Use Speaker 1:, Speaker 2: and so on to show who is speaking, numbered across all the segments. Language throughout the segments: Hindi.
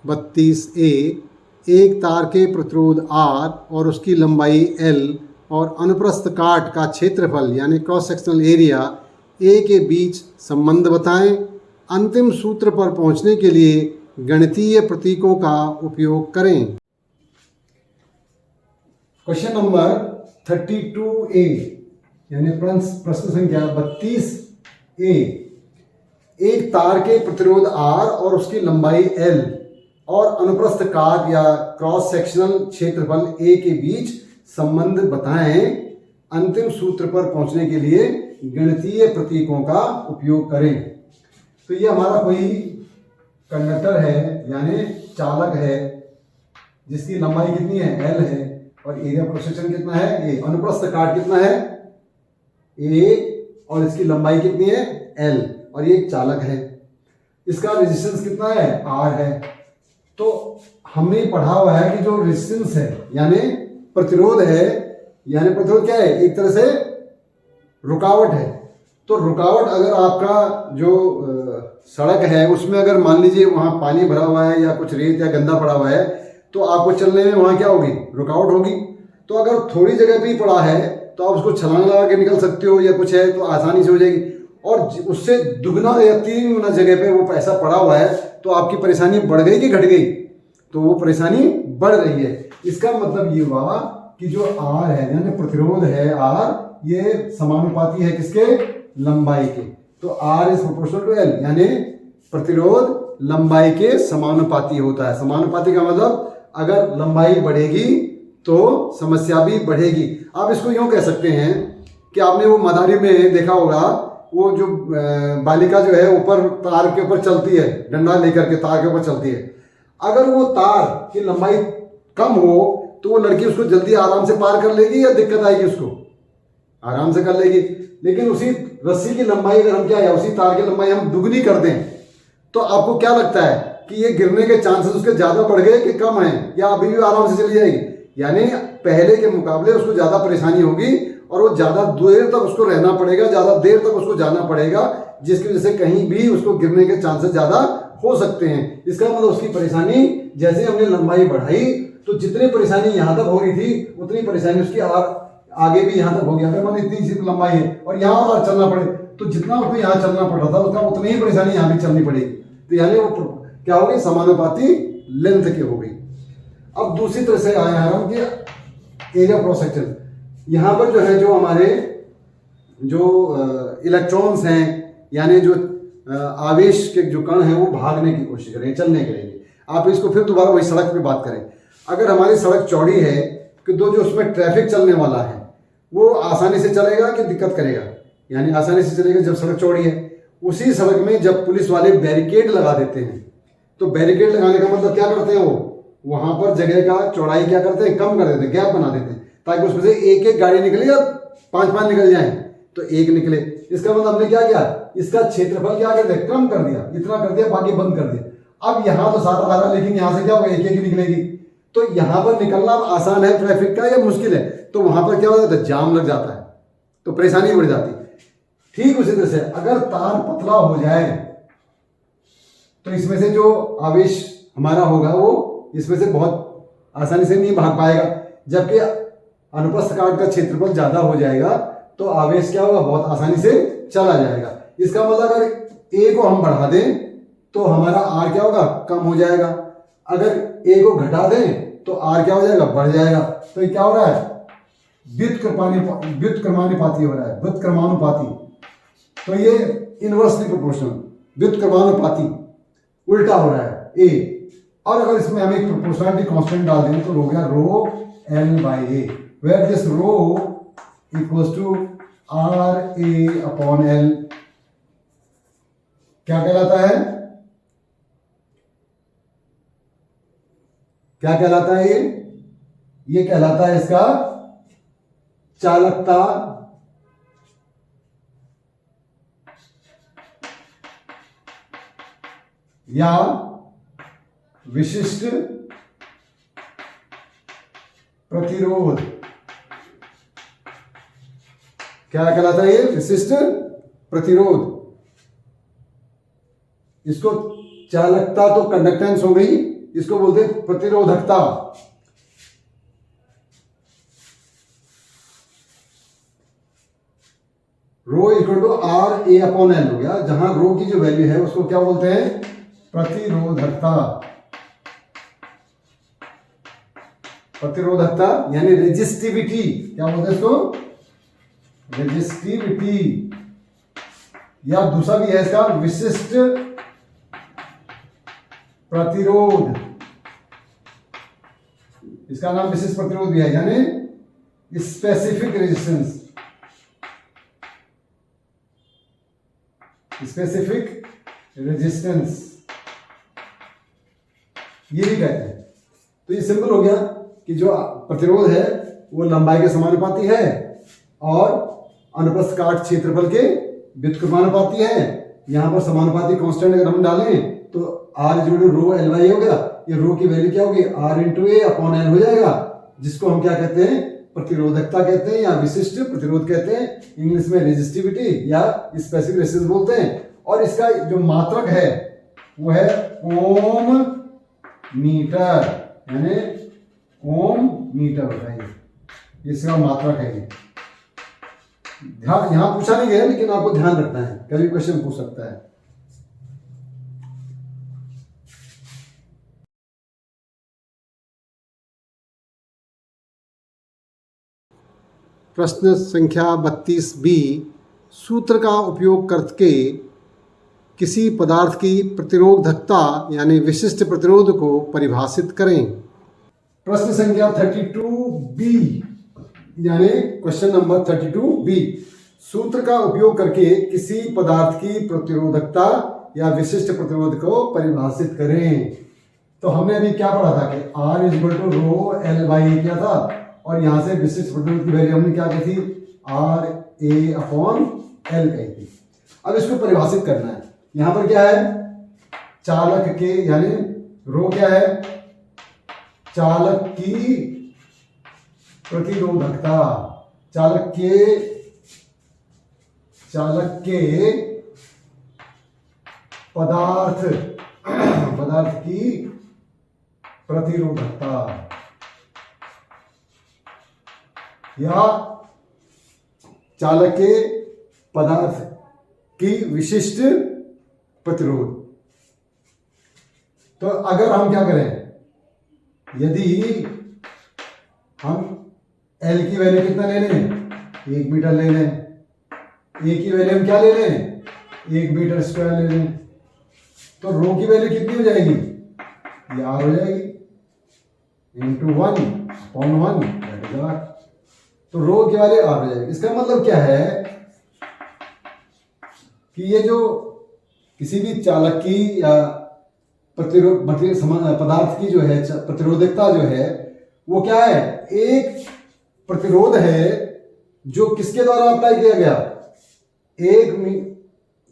Speaker 1: 32A एक तार के प्रतिरोध R और उसकी लंबाई L और अनुप्रस्थ काट का क्षेत्रफल यानी क्रॉस सेक्शनल एरिया A के बीच संबंध बताएं। अंतिम सूत्र पर पहुंचने के लिए गणितीय प्रतीकों का उपयोग करें। क्वेश्चन नंबर 32A यानी प्रश्न संख्या 32A एक तार के प्रतिरोध R और उसकी लंबाई L और अनुप्रस्थ काट या क्रॉस सेक्शनल क्षेत्रफल A के बीच संबंध बताएं। अंतिम सूत्र पर पहुंचने के लिए गणितीय प्रतीकों का उपयोग करें। तो ये हमारा कोई कंडक्टर है यानी चालक है जिसकी लंबाई कितनी है L है और एरिया क्रॉस सेक्शन कितना है A। अनुप्रस्थ काट कितना है A और इसकी लंबाई कितनी है L और ये एक चालक है। इसका रेजिस्टेंस कितना है R है। तो हमने पढ़ा हुआ है कि जो रेजिस्टेंस है यानी प्रतिरोध है, यानी प्रतिरोध क्या है, एक तरह से रुकावट है। तो रुकावट अगर आपका जो सड़क है उसमें अगर मान लीजिए वहाँ पानी भरा हुआ है या कुछ रेत या गंदा पड़ा हुआ है तो आपको चलने में वहाँ क्या होगी, रुकावट होगी। तो अगर थोड़ी जगह भी पड़ा है तो आप उसको छलांग लगा के निकल सकते हो या कुछ है तो आसानी से हो जाएगी। और उससे दुगना या 3 गुना जगह पे वो पैसा पड़ा हुआ है तो आपकी परेशानी बढ़ गई कि घट गई, तो वो परेशानी बढ़ रही है। इसका मतलब ये हुआ कि जो R है यानी प्रतिरोध है R, ये समानुपाती है किसके, लंबाई के। तो R is proportional to L यानी प्रतिरोध लंबाई के समानुपाती होता है। समानुपाती का मतलब अगर लंबाई बढ़ेगी तो समस्या भी बढ़ेगी। आप इसको यूं कह सकते हैं कि आपने वो मदारी में देखा होगा, वो जो बालिका जो है ऊपर तार के ऊपर चलती है, डंडा लेकर के तार के ऊपर चलती है। अगर वो तार की लंबाई कम हो तो वो लड़की उसको जल्दी आराम से पार कर लेगी या दिक्कत आएगी, उसको आराम से कर लेगी। लेकिन उसी रस्सी की लंबाई अगर हम क्या है, उसी तार की लंबाई हम दुगनी कर दें तो आपको क्या लगता है कि ये गिरने के चांसेस उसके ज्यादा बढ़ गए कि कम है, या अभी भी आराम से चली जाएगी। यानी पहले के मुकाबले उसको ज्यादा परेशानी होगी और वो ज्यादा देर तक उसको रहना पड़ेगा, ज्यादा देर तक उसको जाना पड़ेगा, जिसकी वजह से कहीं भी उसको गिरने के चांसेस ज्यादा हो सकते हैं। इसका मतलब उसकी परेशानी, जैसे हमने लंबाई बढ़ाई तो जितनी परेशानी यहां तक हो रही थी उतनी परेशानी उसकी आगे भी यहां तक हो गया। अगर मान इतनी सी लंबाई है और यहाँ और चलना पड़े तो जितना उसको यहाँ चलना पड़ रहा था उसका उतनी ही परेशानी यहाँ भी चलनी पड़ेगी। तो यानी वो क्या हो गई, समानुपाती लेंथ की हो गई। अब दूसरी तरह से आया है हम कि एरिया क्रॉस सेक्शन, यहाँ पर जो है जो हमारे जो इलेक्ट्रॉन्स हैं यानी जो आवेश के जो कण हैं वो भागने की कोशिश करेंगे, चलने करेंगे। आप इसको फिर दोबारा वही सड़क पे बात करें। अगर हमारी सड़क चौड़ी है कि जो उसमें ट्रैफिक चलने वाला है वो आसानी से चलेगा कि दिक्कत करेगा, यानी आसानी से चलेगा जब सड़क चौड़ी है। उसी सड़क में जब पुलिस वाले बैरिकेड लगा देते हैं तो बैरिकेड लगाने का मतलब क्या करते हैं, वो वहां पर जगह का चौड़ाई क्या करते हैं, कम कर देते हैं, गैप बना देते हैं, ताकि उसमें से एक एक गाड़ी निकले या 5-5 निकल जाए तो एक निकले। इसका मतलब हमने क्या किया, इसका क्षेत्रफल क्या कर दिया, कम कर दिया, इतना कर दिया, बाकी बंद कर दिया। अब यहाँ तो सारा आ रहा, लेकिन यहाँ से क्या होगा, एक एक निकलेगी। तो यहाँ पर निकलना आसान है ट्रैफिक का या मुश्किल है, तो वहां पर क्या हो जाता है, जाम लग जाता है, तो परेशानी बढ़ जाती है। ठीक उसी तरह से अगर तार पतला हो जाए तो इसमें से जो आवेश हमारा होगा वो इसमें से बहुत आसानी से नहीं भाग पाएगा, जबकि अनुप्रस्थ काट का क्षेत्रफल ज्यादा हो जाएगा तो आवेश क्या होगा, बहुत आसानी से चला जाएगा। इसका मतलब अगर ए को हम बढ़ा दें तो हमारा आर क्या होगा, कम हो जाएगा। अगर ए को घटा दें तो आर क्या हो जाएगा, बढ़ जाएगा। तो ये क्या हो रहा है, व्युत्क्रमानुपाती हो रहा है, व्युत्क्रमानुपाती। तो ये इनवर्सली प्रोपोर्शनल, व्युत्क्रमानुपाती, उल्टा हो रहा है ए। और अगर इसमें हम एक प्रोपोर्शनलिटी कांस्टेंट डाल दें तो हो गया rho L by A, where this rho equals to R A upon L. क्या कहलाता है, क्या कहलाता है ये कहलाता है इसका चालकता या विशिष्ट प्रतिरोध। क्या कहलाता है ये, विशिष्ट प्रतिरोध। इसको चालकता तो कंडक्टेंस हो गई, इसको बोलते हैं प्रतिरोधकता। Rho equal to R A upon L हो गया, जहां रो की जो वैल्यू है उसको क्या बोलते हैं, प्रतिरोधकता। प्रतिरोधकता यानी रेजिस्टिविटी, क्या बोलते हैं इसको, रेजिस्टिविटी, या दूसरा भी है इसका विशिष्ट प्रतिरोध, इसका नाम विशिष्ट प्रतिरोध भी है, यानी स्पेसिफिक रेजिस्टेंस, स्पेसिफिक रेजिस्टेंस ये भी कहते हैं। तो ये सिंपल हो गया कि जो प्रतिरोध है वो लंबाई के समानुपाती है और अनुप्रस्थ काट क्षेत्रफल के व्युत्क्रमानुपाती है। यहां पर समानुपाती कांस्टेंट अगर हम डालें तो R equal rho L by हो गया, ये रो की वैल्यू क्या होगी, R into A upon L हो जाएगा, जिसको हम क्या कहते हैं, प्रतिरोधकता कहते हैं या विशिष्ट प्रतिरोध कहते हैं, इंग्लिश में रेजिस्टिविटी या स्पेसिफिक रेजिस्टेंस बोलते हैं। और इसका जो मात्रक है वो है ओम मीटर, यानी ओम मीटर होता है, इसका मात्रक है ये। ध्यान यहां पूछा नहीं गया, लेकिन आपको ध्यान रखना है, कभी क्वेश्चन पूछ सकता है। प्रश्न संख्या 32B, सूत्र का उपयोग करके किसी पदार्थ की प्रतिरोधकता यानी विशिष्ट प्रतिरोध को परिभाषित करें। प्रश्न संख्या 32B यानी क्वेश्चन नंबर 32B, सूत्र का उपयोग करके किसी पदार्थ की प्रतिरोधकता या विशिष्ट प्रतिरोध को परिभाषित करें। तो हमने अभी क्या पढ़ा था कि R equal to rho L by किया था, और यहां से विशिष्ट प्रतिरोध की वैल्यू हमने क्या कही थी, आर ए अपॉन एल कही थी। अब इसको परिभाषित करना है। यहां पर क्या है, चालक के, यानी रो क्या है, चालक की प्रतिरोधकता, चालक के पदार्थ की प्रतिरोधकता या चालक के पदार्थ की विशिष्ट प्रतिरोध। तो अगर हम क्या करें, यदि हम L की वैल्यू कितना ले लें, 1 मीटर ले लें, A की वैल्यू हम क्या ले लें, 1 मीटर स्क्वायर ले लें, तो रो की वैल्यू कितनी हो जाएगी, ये R हो जाएगी, इंटू 1/1 दैट इज R। तो रो की वैल्यू R हो जाएगी। इसका मतलब क्या है कि ये जो किसी भी चालक की या पदार्थ की जो है प्रतिरोधकता जो है वो क्या है, एक प्रतिरोध है जो किसके द्वारा अप्लाई किया गया, एक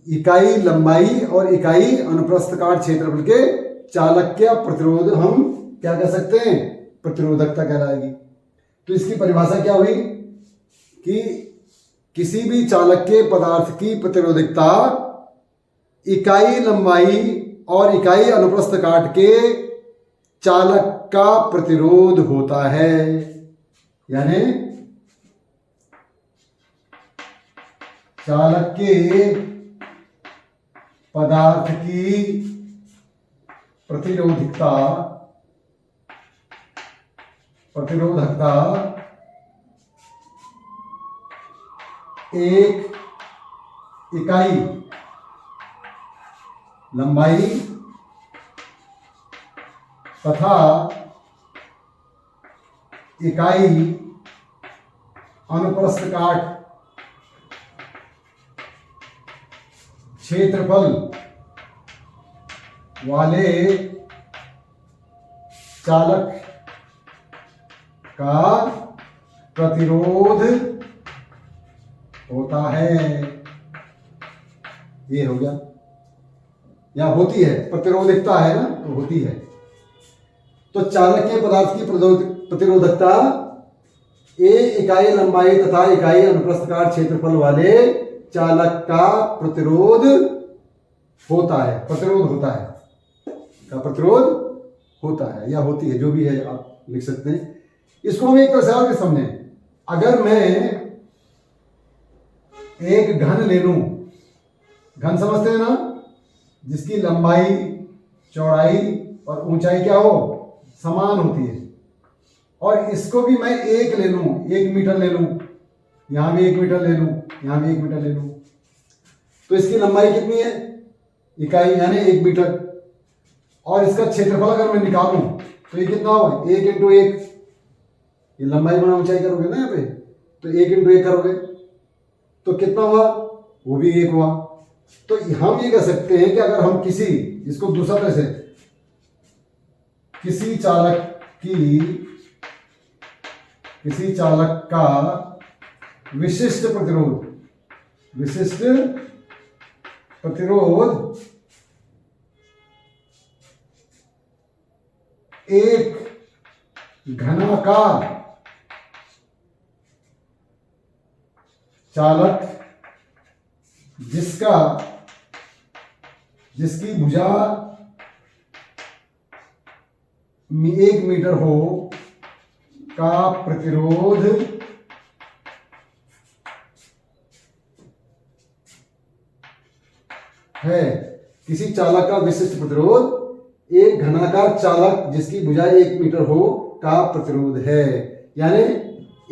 Speaker 1: इकाई लंबाई और इकाई अनुप्रस्थ काट क्षेत्रफल के चालक का प्रतिरोध हम क्या कह सकते हैं, प्रतिरोधकता कहलाएगी। तो इसकी परिभाषा क्या हुई कि किसी भी चालक के पदार्थ की प्रतिरोधकता इकाई लंबाई और इकाई अनुप्रस्थ काट के चालक का प्रतिरोध होता है, यानी चालक के पदार्थ की प्रतिरोधकता एक इकाई लंबाई तथा इकाई अनुप्रस्थ काट क्षेत्रफल वाले चालक का प्रतिरोध होता है। ये हो गया, या होती है, प्रतिरोधकता है ना, तो होती है। तो चालक के पदार्थ की प्रतिरोधकता ए इकाई लंबाई तथा इकाई अनुप्रस्थ काट क्षेत्रफल वाले चालक का प्रतिरोध होता है, प्रतिरोध होता है, का प्रतिरोध होता है या होती है, जो भी है आप लिख सकते हैं। इसको हम एक तरह से और भी समझें। अगर मैं एक घन ले लूं, घन समझते हैं ना, जिसकी लंबाई, चौड़ाई और ऊंचाई क्या हो, समान होती है, और इसको भी मैं एक ले लूं, 1 मीटर ले लूं, यहां भी 1 मीटर ले लूं, यहां भी 1 मीटर ले लूं, तो इसकी लंबाई कितनी है, इकाई यानी 1 मीटर। और इसका क्षेत्रफल अगर मैं निकालूं तो ये कितना होगा, 1 इंटू 1, ये लंबाई गुणा ऊंचाई करोगे ना यहाँ पे, तो 1 इंटू 1 करोगे तो कितना हुआ, वो भी 1 हुआ। तो हम ये कह सकते हैं कि अगर हम किसी, इसको दूसरा तरह से, किसी चालक का विशिष्ट प्रतिरोध 1 घनाकार चालक जिसकी भुजा 1 मीटर हो का प्रतिरोध है। किसी चालक का विशिष्ट प्रतिरोध 1 घनाकार चालक जिसकी भुजा 1 मीटर हो का प्रतिरोध है। यानी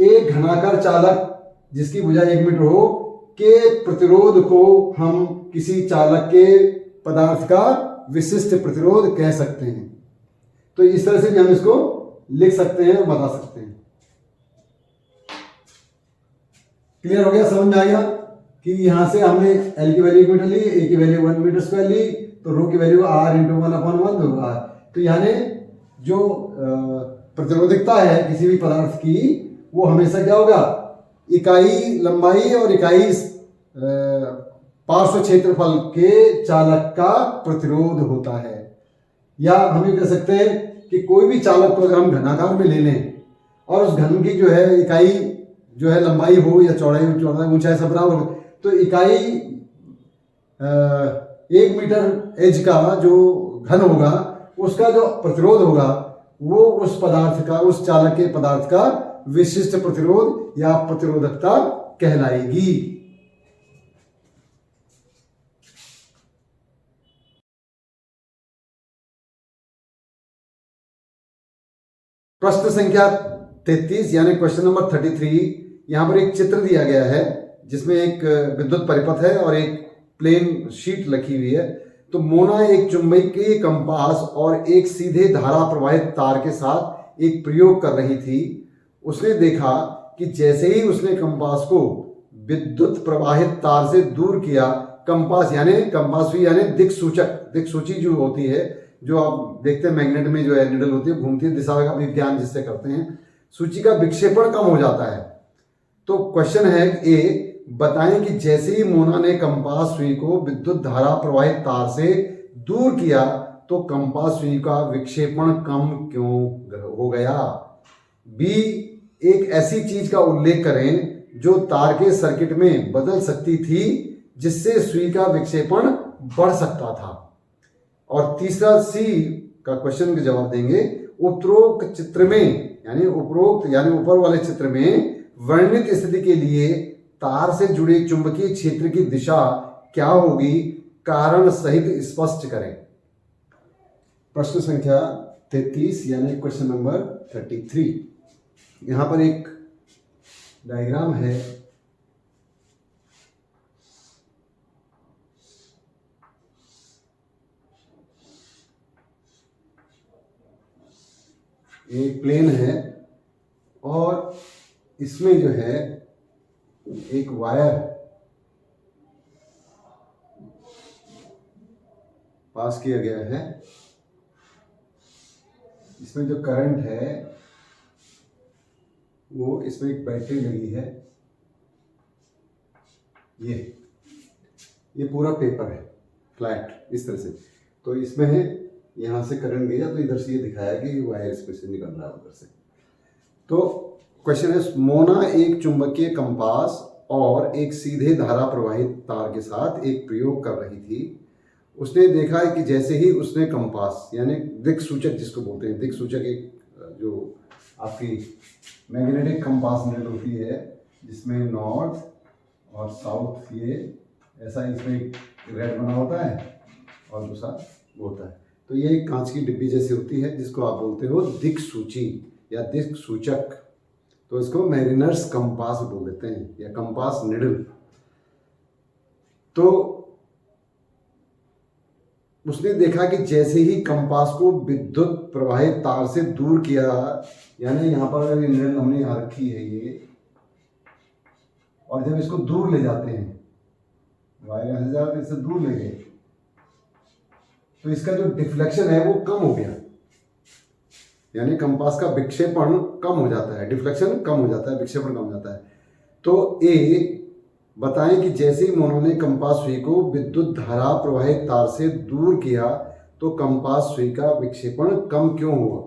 Speaker 1: 1 घनाकार चालक जिसकी भुजा 1 मीटर हो के प्रतिरोध को हम किसी चालक के पदार्थ का विशिष्ट प्रतिरोध कह सकते हैं। तो इस तरह से भी हम इसको लिख सकते हैं और बता सकते हैं। क्लियर हो गया, समझ में आ गया कि यहां से हमने L की वैल्यू 1 मीटर ली, A की वैल्यू 1 मीटर स्क्वायर ली, तो रो की वैल्यू R इंटू 1/1 होगा। तो यानी जो प्रतिरोधकता है किसी भी पदार्थ की, वो हमेशा क्या होगा, इकाई लंबाई और इकाई पार्श्व क्षेत्रफल के चालक का प्रतिरोध होता है। या हम ये कह सकते हैं कि कोई भी चालक को अगर हम घनाकार में ले लें और उस घन की जो है इकाई जो है लंबाई हो या चौड़ाई ऊंचाई सब बराबर हो, तो इकाई 1 मीटर एज का जो घन होगा उसका जो प्रतिरोध होगा वो उस पदार्थ का, उस चालक के पदार्थ का विशिष्ट प्रतिरोध या प्रतिरोधकता कहलाएगी। प्रश्न संख्या 33 यानी क्वेश्चन नंबर 33। यहां पर एक चित्र दिया गया है जिसमें एक विद्युत परिपथ है और एक प्लेन शीट रखी हुई है। तो मोना एक चुंबकीय कंपास और एक सीधे धारा प्रवाहित तार के साथ एक प्रयोग कर रही थी। उसने देखा कि जैसे ही उसने कंपास को विद्युत प्रवाहित तार से दूर किया, कंपास यानी दिक्सूची जो होती है, जो आप देखते हैं मैग्नेट में जो है निडल होती है, घूमती है, दिशा का विज्ञान जिससे करते हैं, सूची का विक्षेपण कम हो जाता है। तो क्वेश्चन है ए, बताएं कि जैसे ही मोना ने कंपास सुई को विद्युत धारा प्रवाहित तार से दूर किया तो कंपास सुई का विक्षेपण कम क्यों हो गया। बी, एक ऐसी चीज का उल्लेख करें जो तार के सर्किट में बदल सकती थी जिससे सुई का विक्षेपण बढ़ सकता था। और तीसरा सी का क्वेश्चन का जवाब देंगे, उपरोक्त चित्र में यानी ऊपर वाले चित्र में वर्णित स्थिति के लिए तार से जुड़े चुंबकीय क्षेत्र की दिशा क्या होगी, कारण सहित स्पष्ट करें। प्रश्न संख्या 33 यानी क्वेश्चन नंबर 33। यहां पर एक डायग्राम है। एक प्लेन है और इसमें जो है एक वायर पास किया गया है। इसमें जो करंट है वो, इसमें एक बैटरी लगी है। ये पूरा पेपर है फ्लैट इस तरह से। तो इसमें है, यहाँ से करंट गया तो इधर से ये दिखाया कि वायर इसमें से निकल रहा है उधर से। तो क्वेश्चन है, मोना एक चुंबकीय कंपास और एक सीधे धारा प्रवाहित तार के साथ एक प्रयोग कर रही थी। उसने देखा है कि जैसे ही उसने कंपास यानी दिक् सूचक जिसको बोलते हैं, दिक् सूचक एक जो आपकी मैग्नेटिक कंपास नीडल होती है जिसमें नॉर्थ और साउथ ये ऐसा इसमें रेड बना होता है और दूसरा वो होता है। तो ये एक कांच की डिब्बी जैसी होती है जिसको आप बोलते हो दिक् सूची या दिक् सूचक। तो इसको मैरिनर्स कंपास बोल देते हैं या कंपास निडल। तो उसने देखा कि जैसे ही कंपास को विद्युत प्रवाहित तार से दूर किया, यानी यहाँ पर अगर ये निडल हमने यहाँ रखी है ये, और जब इसको दूर ले जाते हैं, वायर यहाँ से जाते इससे दूर ले गए, तो इसका जो डिफ्लेक्शन है वो कम हो गया, यानी कंपास का विक्षेपण कम हो जाता है, डिफ्लेक्शन कम हो जाता है, विक्षेपण कम हो जाता है। तो ए बताएं कि जैसे ही उन्होंने कंपास सुई को विद्युत धारा प्रवाहित तार से दूर किया तो कंपास सुई का विक्षेपण कम क्यों हुआ।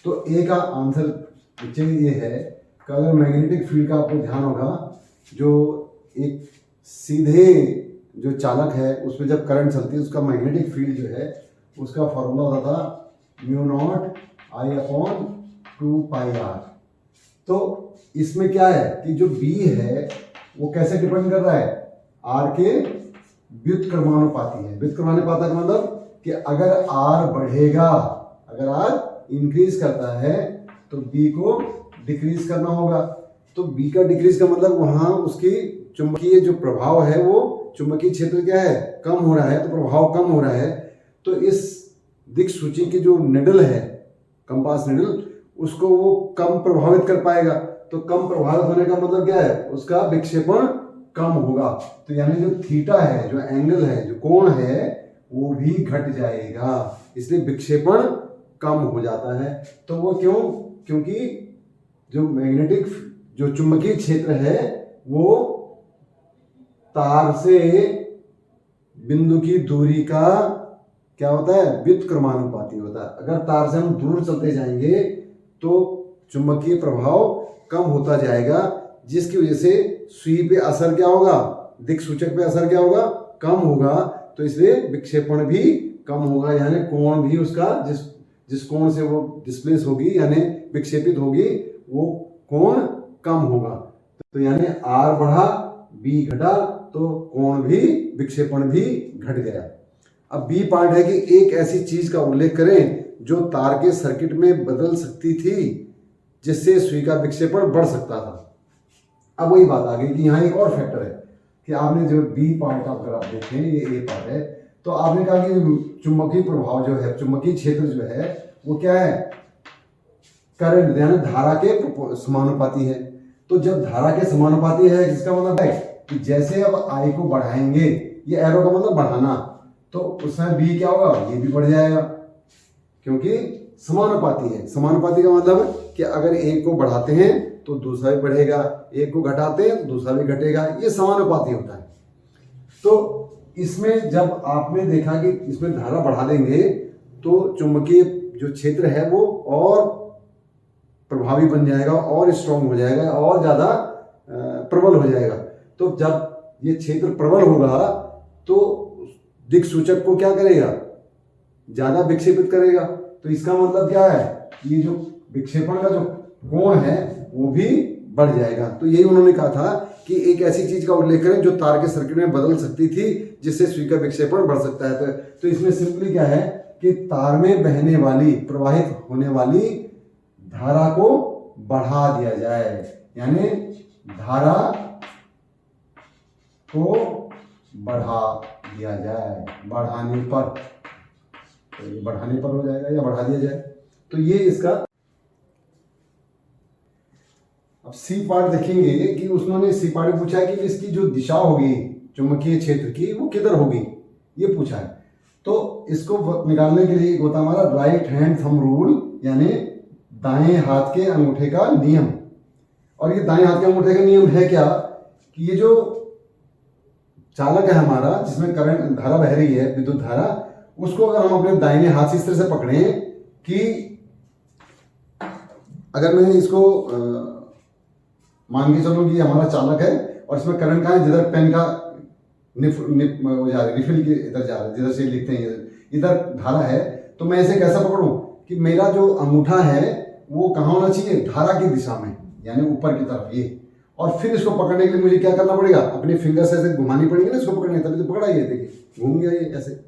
Speaker 1: तो ए का आंसर बच्चे ये है कि अगर मैग्नेटिक फील्ड का आपको ध्यान होगा, जो एक सीधे जो चालक है उसमें जब करंट चलती है उसका मैग्नेटिक फील्ड जो है उसका फॉर्मूला होता था μ0I/2πr। तो इसमें क्या है कि जो B है वो कैसे डिपेंड कर रहा है, R के व्युत्क्रमानुपाती है। व्युत्क्रमानुपाती का मतलब कि अगर R बढ़ेगा, अगर R इंक्रीज करता है तो B को डिक्रीज करना होगा। तो B का डिक्रीज का मतलब वहां उसकी चुंबकीय जो प्रभाव है वो चुंबकीय क्षेत्र क्या है, कम हो रहा है, तो प्रभाव कम हो रहा है। तो इस दिक् सूची की जो निडल है, कंपास निडल, उसको वो कम प्रभावित कर पाएगा। तो कम प्रभावित होने का मतलब क्या है, उसका विक्षेपण कम होगा। तो यानी जो थीटा है, जो एंगल है, जो कोण है, वो भी घट जाएगा, इसलिए विक्षेपण कम हो जाता है। तो वो क्यों, क्योंकि जो मैग्नेटिक जो चुंबकीय क्षेत्र है वो तार से बिंदु की दूरी का क्या होता है, व्युत्क्रमानुपाती होता है। अगर तार से हम दूर चलते जाएंगे तो चुंबकीय प्रभाव कम होता जाएगा, जिसकी वजह से सुई पे असर क्या होगा, दिक् सूचक पे असर क्या होगा, कम होगा। तो इसलिए विक्षेपण भी कम होगा, यानी कोण भी उसका जिस कोण से वो डिस्प्लेस होगी यानी विक्षेपित होगी वो कोण कम होगा। तो यानी R बढ़ा B घटा तो कोण भी, विक्षेपण भी घट गया। अब B पार्ट है कि एक ऐसी चीज का उल्लेख करें जो तार के सर्किट में बदल सकती थी जिससे सुई का विक्षेपण बढ़ सकता था। अब वही बात आ गई कि यहाँ एक और फैक्टर है कि आपने जो B पार्ट अगर आप देखें, ये A पार्ट है, तो आपने कहा कि चुंबकीय प्रभाव जो है, चुंबकीय क्षेत्र जो है वो क्या है, करंट यानी धारा के समानुपाती है। तो जब धारा के समानुपाती है, इसका मतलब है कि जैसे अब I को बढ़ाएंगे, ये एरो का मतलब बढ़ाना, तो उसमें B क्या होगा, ये भी बढ़ जाएगा क्योंकि समानुपाती है। समानुपाती का मतलब कि अगर एक को बढ़ाते हैं तो दूसरा भी बढ़ेगा, एक को घटाते हैं तो दूसरा भी घटेगा, ये समानुपाती होता है। तो इसमें जब आपने देखा कि इसमें धारा बढ़ा देंगे तो चुंबकीय जो क्षेत्र है वो और प्रभावी बन जाएगा, और स्ट्रॉन्ग हो जाएगा, और ज्यादा प्रबल हो जाएगा। तो जब ये क्षेत्र प्रबल होगा तो दिक् सूचक को क्या करेगा, ज्यादा विक्षेपित करेगा। तो इसका मतलब क्या है, ये जो विक्षेपण का जो कोण है वो भी बढ़ जाएगा। तो यही उन्होंने कहा था कि एक ऐसी चीज का उल्लेख करें जो तार के सर्किट में बदल सकती थी जिससे सुई का विक्षेपण बढ़ सकता है। तो इसमें सिंपली क्या है कि तार में बहने वाली, प्रवाहित होने वाली धारा को बढ़ा दिया जाए, यानी धारा को बढ़ा दिया जाए, बढ़ाने पर, तो ये बढ़ाने पर हो जाएगा या बढ़ा दिया जाए। तो ये इसका। अब सी पार्ट देखेंगे कि उन्होंने सी पार्ट पूछा है कि इसकी जो दिशा होगी चुंबकीय क्षेत्र की वो किधर होगी, ये पूछा है। तो इसको निकालने के लिए होता हमारा राइट हैंड थंब रूल, यानी दाएं हाथ के अंगूठे का नियम। और ये दाएं हाथ के अंगूठे का नियम है क्या कि ये जो चालक है हमारा जिसमें करंट धारा बह रही है, विद्युत धारा, उसको अगर हम अपने दाहिने हाथ से इस तरह से पकड़ें कि अगर मैं इसको मान के चलूं कि हमारा चालक है और इसमें करंट का है, जिधर पेन का वो जा रही है, रिफिल की इधर जा रहा है, जिधर से लिखते हैं इधर धारा है, तो मैं इसे कैसा पकड़ूं कि मेरा जो अंगूठा है वो कहाँ होना चाहिए, धारा की दिशा में, यानी ऊपर की तरफ ये। और फिर इसको पकड़ने के लिए मुझे क्या करना पड़ेगा, अपनी फिंगर से ऐसे घुमानी पड़ेगी ना इसको पकड़ने, तभी तो पकड़ा, ये देखिए घूम गया ये ऐसे।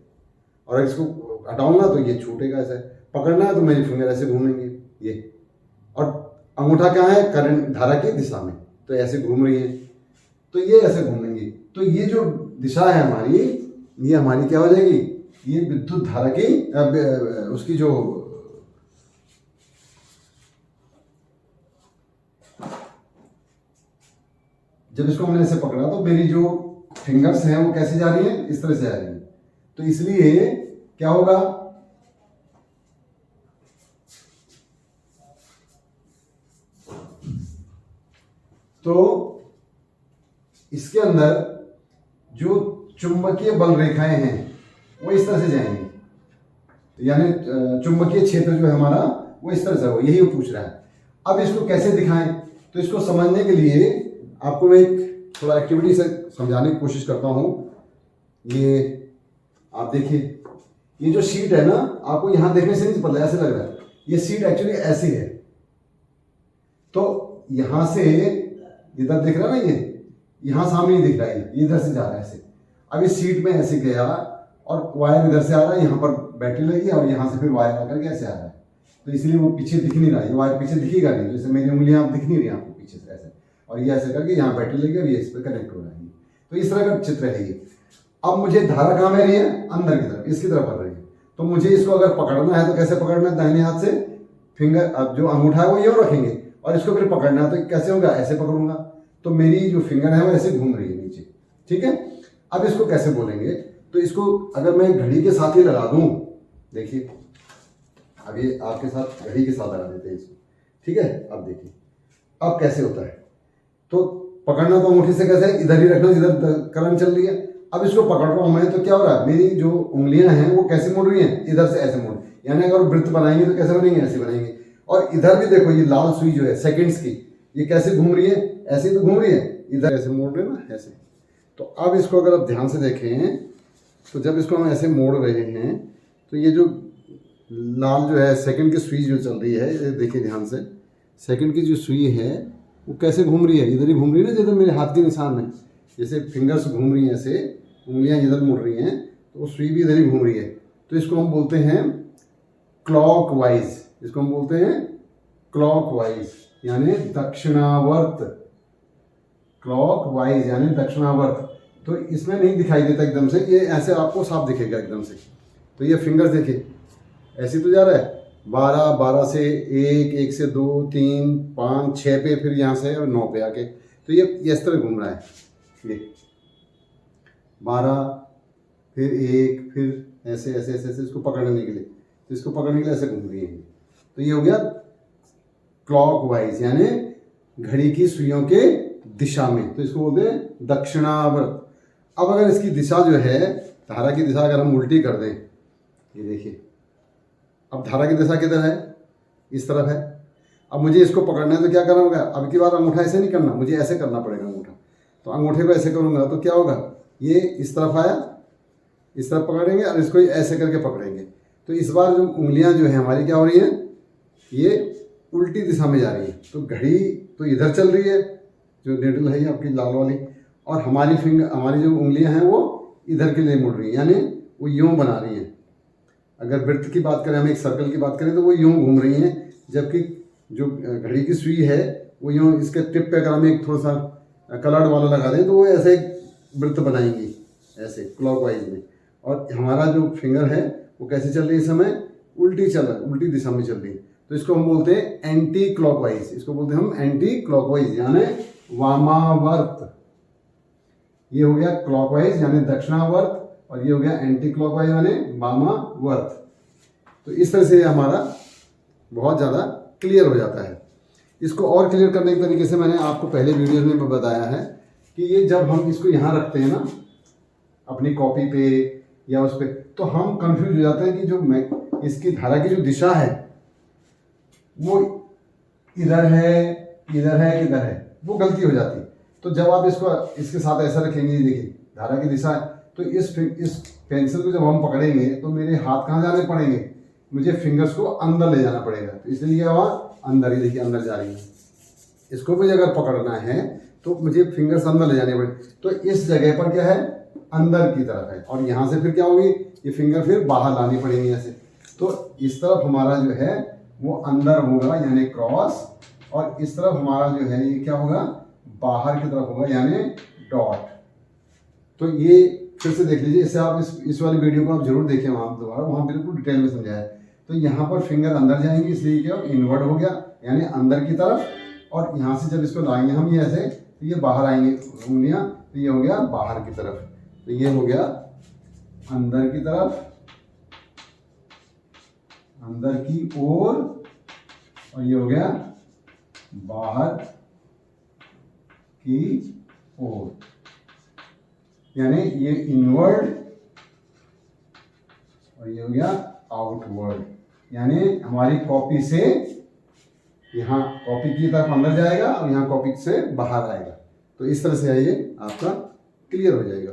Speaker 1: और इसको हटाऊंगा तो ये छूटेगा ऐसे, पकड़ना है तो मेरी फिंगर ऐसे घूमेंगे ये, और अंगूठा क्या है, करंट धारा की दिशा में, तो ऐसे घूम रही है, तो ये ऐसे घूमेंगी। तो ये जो दिशा है हमारी, ये हमारी क्या हो जाएगी, ये विद्युत धारा की उसकी जो जब इसको हमने ऐसे पकड़ा तो मेरी जो फिंगर्स हैं वो कैसे जा रही हैं, इस तरह से आ रही हैं। तो इसलिए क्या होगा, तो इसके अंदर जो चुंबकीय बल रेखाएं हैं वो इस तरह से जाएंगी, यानी चुंबकीय क्षेत्र जो है हमारा वो इस तरह से हो, यही वो पूछ रहा है। अब इसको कैसे दिखाएं, तो इसको समझने के लिए आपको मैं एक थोड़ा एक्टिविटी से समझाने की कोशिश करता हूँ। ये आप देखिए, ये जो शीट है ना, आपको यहाँ देखने से नहीं पता, ऐसे लग रहा है, ये शीट एक्चुअली ऐसी है। तो यहाँ से इधर दिख रहा है ना, ये यहाँ सामने दिख रहा है, ये इधर से जा रहा है ऐसे। अब इस सीट में ऐसे गया और वायर इधर से आ रहा है, यहाँ पर बैटरी लगी और यहाँ से फिर वायर आकर के ऐसे आ रहा है, तो इसलिए वो पीछे दिख नहीं रहा है, ये वायर पीछे दिखेगा नहीं, जैसे मेरी उंगलियां आप दिख नहीं रही आपको पीछे से ऐसे, और ये ऐसे करके यहाँ बैटरी लगी और ये इस पर कनेक्ट हो रहा है। तो इस तरह का चित्र है ये। अब मुझे धारा कहाँ बह रही है, अंदर की तरफ, इसकी तरफ बढ़ रही है। तो मुझे इसको अगर पकड़ना है तो कैसे पकड़ना है, दाहिने हाथ से फिंगर, अब जो अंगूठा है वो यूँ रखेंगे और इसको फिर पकड़ना है तो कैसे होगा, ऐसे पकड़ूंगा, तो मेरी जो फिंगर है वो ऐसे घूम रही है नीचे, ठीक है। अब इसको कैसे बोलेंगे, तो इसको अगर मैं घड़ी के साथ ही लगा दूं, देखिए अब ये आपके साथ घड़ी के साथ लगा देते हैं इसको, ठीक है। अब देखिए अब कैसे होता है, तो पकड़ना तो अंगूठी से कैसे, इधर ही रखना जिधर करंट चल रही है। अब इसको पकड़ रहा हूं मैं, तो क्या हो रहा है, मेरी जो उंगलियां हैं वो कैसे मुड़ रही हैं, इधर से ऐसे मुड़, यानी अगर वृत्त बनाएंगे तो कैसे बनेंगे, ऐसे बनेंगे। और इधर भी देखो, ये लाल सुई जो है सेकंड्स की, ये कैसे घूम रही है, ऐसे तो घूम रही है, इधर ऐसे मोड़ रहे हैं ना ऐसे। तो अब इसको अगर आप ध्यान से देखें, तो जब इसको हम ऐसे मोड़ रहे हैं तो ये जो लाल जो है सेकंड की सुई जो चल रही है, ये देखिए ध्यान से, सेकंड की जो सुई है वो कैसे घूम रही है, इधर ही घूम रही है ना, जिधर मेरे हाथ के निशान है, जैसे फिंगर्स घूम रही हैं ऐसे, उंगलियां इधर मुड़ रही हैं, तो वो सुई भी इधर ही घूम रही है। तो इसको हम बोलते हैं क्लॉक वाइज, इसको हम बोलते हैं क्लॉक वाइज यानी दक्षिणावर्त, क्लॉक वाइज यानी दक्षिणावर्त। तो इसमें नहीं दिखाई देता एकदम से, ये ऐसे आपको साफ दिखेगा एकदम से। तो ये फिंगर्स देखिए ऐसे तो जा रहा है, 12, 12 से 1, 1 से 2, 3, 5, 6 पे, फिर यहाँ से 9 पे आके, तो ये इस तरह घूम रहा है, ये 12 फिर 1 फिर ऐसे ऐसे ऐसे ऐसे इसको पकड़ने के लिए, तो इसको पकड़ने के लिए ऐसे घूम रही है। तो ये हो गया क्लॉक वाइज यानी घड़ी की सुइयों के दिशा में, तो इसको बोलते हैं दक्षिणावर्त। अब अगर इसकी दिशा जो है, धारा की दिशा अगर हम उल्टी कर दें, ये देखिए अब धारा की दिशा किधर है, इस तरफ है। अब मुझे इसको पकड़ना है तो क्या करना होगा, अब की बार अंगूठा ऐसे नहीं करना, मुझे ऐसे करना पड़ेगा अंगूठा। तो अंगूठे को ऐसे करूँगा तो क्या होगा, ये इस तरफ आया, इस तरफ पकड़ेंगे और इसको ऐसे करके पकड़ेंगे। तो इस बार जो उंगलियां जो है हमारी क्या हो रही हैं, ये उल्टी दिशा में जा रही है। तो घड़ी तो इधर चल रही है, जो निडल है आपकी लाल वाली, और हमारी हमारी जो उंगलियां हैं वो इधर के लिए मुड़ रही हैं, यानी वो यूं बना रही हैं। अगर वृत्त की बात करें, हम एक सर्कल की बात करें, तो वो यूं घूम रही हैं, जबकि जो घड़ी की सुई है वो यूं, इसके टिप पे अगर हम एक थोड़ा सा कलर्ड वाला लगा दें तो वो ऐसे एक वृत्त बनाएंगी ऐसे क्लॉकवाइज में। और हमारा जो फिंगर है वो कैसे चल रही है इस समय, उल्टी चल रहा है, उल्टी दिशा में चल रही है। तो इसको हम बोलते हैं एंटी क्लॉकवाइज, इसको बोलते हैं हम एंटी क्लॉकवाइज यानी वामावर्त। ये हो गया क्लॉकवाइज यानी दक्षिणावर्त, और ये हो गया एंटी क्लॉकवाइज यानी वामावर्त। तो इस तरह से हमारा बहुत ज़्यादा क्लियर हो जाता है। इसको और क्लियर करने के तरीके से मैंने आपको पहले वीडियो में बताया है कि ये जब हम इसको यहाँ रखते हैं ना अपनी कॉपी पे या उस पर, तो हम कंफ्यूज हो जाते हैं कि जो इसकी धारा की जो दिशा है वो इधर है किधर है, वो गलती हो जाती है। तो जब आप इसको इसके साथ ऐसा रखेंगे, देखिए धारा की दिशा है। तो इस पेंसिल को जब हम पकड़ेंगे तो मेरे हाथ कहाँ जाने पड़ेंगे, मुझे फिंगर्स को अंदर ले जाना पड़ेगा। तो इसलिए क्या हुआ, अंदर, ही देखिए अंदर जा रही है। इसको मुझे अगर पकड़ना है तो मुझे फिंगर्स अंदर ले जाने पड़ेंगे। तो इस जगह पर क्या है, अंदर की तरफ है, और यहाँ से फिर क्या होगी, ये फिंगर फिर बाहर लानी पड़ेंगी ऐसे। तो इस तरफ हमारा जो है वो अंदर होगा यानी क्रॉस, और इस तरफ हमारा जो है ये क्या होगा, बाहर की तरफ होगा यानी डॉट। तो ये फिर से देख लीजिए, इससे आप इस वाली वीडियो को आप जरूर देखें वहाँ दोबारा, वहाँ बिल्कुल डिटेल में समझाया है। तो यहाँ पर फिंगर अंदर जाएंगी, इसलिए क्या इनवर्ड हो गया यानी अंदर की तरफ, और यहाँ से जब इसको लाएंगे हम ये ऐसे, तो ये बाहर आएंगे उंगलियाँ, तो ये हो गया बाहर की तरफ। तो ये हो गया अंदर की तरफ, अंदर की ओर, और ये हो गया बाहर की ओर, यानी ये इनवर्ड और ये हो गया आउटवर्ड। यानी हमारी कॉपी से यहाँ कॉपी की तरफ अंदर जाएगा और यहाँ कॉपी से बाहर आएगा। तो इस तरह से ये आपका क्लियर हो जाएगा।